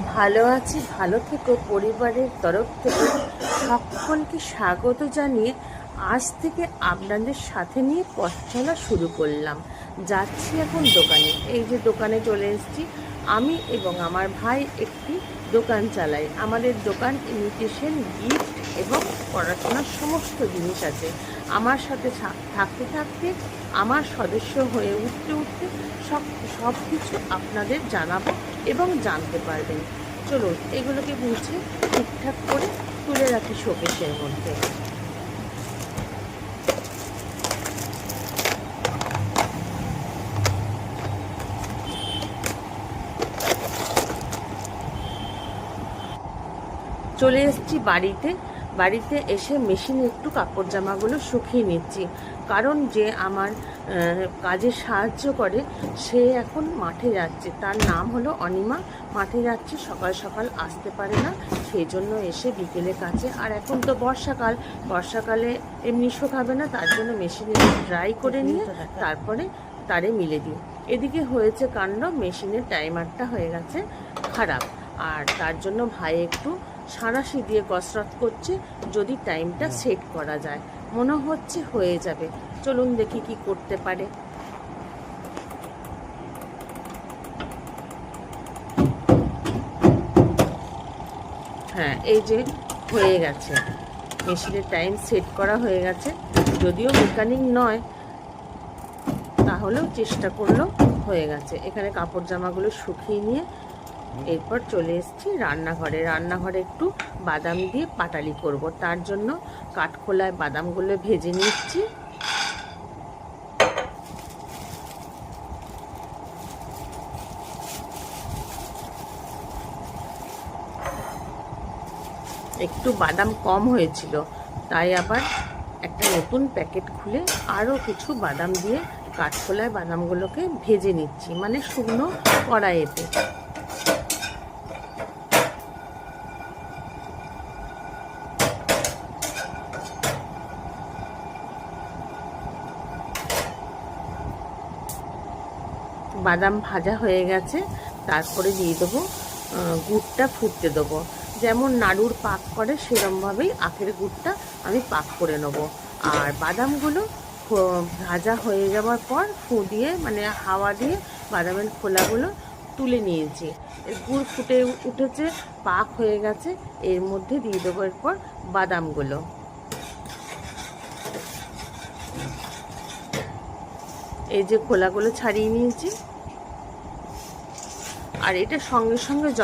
ভালো আছি, ভালো থেকো। পরিবারের তরফ থেকে সকলকে স্বাগত জানিয়ে আজ থেকে আপনাদের সাথে নিয়ে পথ চলা শুরু করলাম। যাচ্ছি এখন দোকানে। এই যে দোকানে চলে এসেছি। আমি এবং আমার ভাই একটি দোকান চালাই। আমাদের দোকান ইমিটেশন, গিফট এবং পড়াশোনার সমস্ত জিনিস আছে। আমার সাথে থাকতে থাকতে, আমার সদস্য হয়ে উঠতে উঠতে সব কিছু আপনাদের জানাবো এবং জানতে পারবেন। চলুন এগুলোকে গুছিয়ে ঠিকঠাক করে তুলে রাখি শোকেসের মধ্যে। চলে এসেছি বাড়িতে এসে মেশিনে একটু কাপড় জামাগুলো শুকিয়ে নিচ্ছি। কারণ যে আমার কাজে সাহায্য করে সে এখন মাঠে যাচ্ছে। তার নাম হলো অনিমা। মাঠে যাচ্ছে, সকাল সকাল আসতে পারে না, সেই জন্য এসে বিকেলে কাছে। আর এখন তো বর্ষাকালে এমনি শুকাবে না, তার জন্য মেশিনে ড্রাই করে নিয়ে তারপরে তারে মিলে দিই। এদিকে হয়েছে কাণ্ড, মেশিনের টাইমারটা হয়ে গেছে খারাপ। আর তার জন্য ভাই একটু সাঁড়াশি দিয়ে কসরত করছে, যদি টাইমটা সেট করা যায়। মনে হচ্ছে হয়ে যাবে। চলুন দেখি কি করতে পারে। হ্যাঁ, এই যে হয়ে গেছে, মেশিনের টাইম সেট করা হয়ে গেছে। যদিও মেকানিক নয়, তাহলেও চেষ্টা করলেও হয়ে গেছে। এখানে কাপড় জামাগুলো শুকিয়ে নিয়ে এরপর চলে এসেছি রান্নাঘরে একটু বাদাম দিয়ে পাটালি করব। তার জন্য কাঠখোলায় বাদামগুলো ভেজে নিচ্ছি। একটু বাদাম কম হয়েছিল, তাই আবার একটা নতুন প্যাকেট খুলে আরও কিছু বাদাম দিয়ে কাঠখোলায় বাদামগুলোকে ভেজে নিচ্ছি, মানে শুকনো কড়াইতে। বাদাম ভাজা হয়ে গেছে, তারপরে দিয়ে দেবো গুড়টা ফুটতে দেবো। যেমন নাড়ুর পাক করে সেরকমভাবেই আখের গুড়টা আমি পাক করে নেবো। আর বাদামগুলো ভাজা হয়ে যাওয়ার পর ফু দিয়ে, মানে হাওয়া দিয়ে বাদামের খোলাগুলো তুলে নিয়েছি। গুড় ফুটে উঠেছে, পাক হয়ে গেছে। এর মধ্যে দিয়ে দেবো এরপর বাদামগুলো। এই যে খোলাগুলো ছাড়িয়ে নিয়েছি। আর এটা সঙ্গে সঙ্গে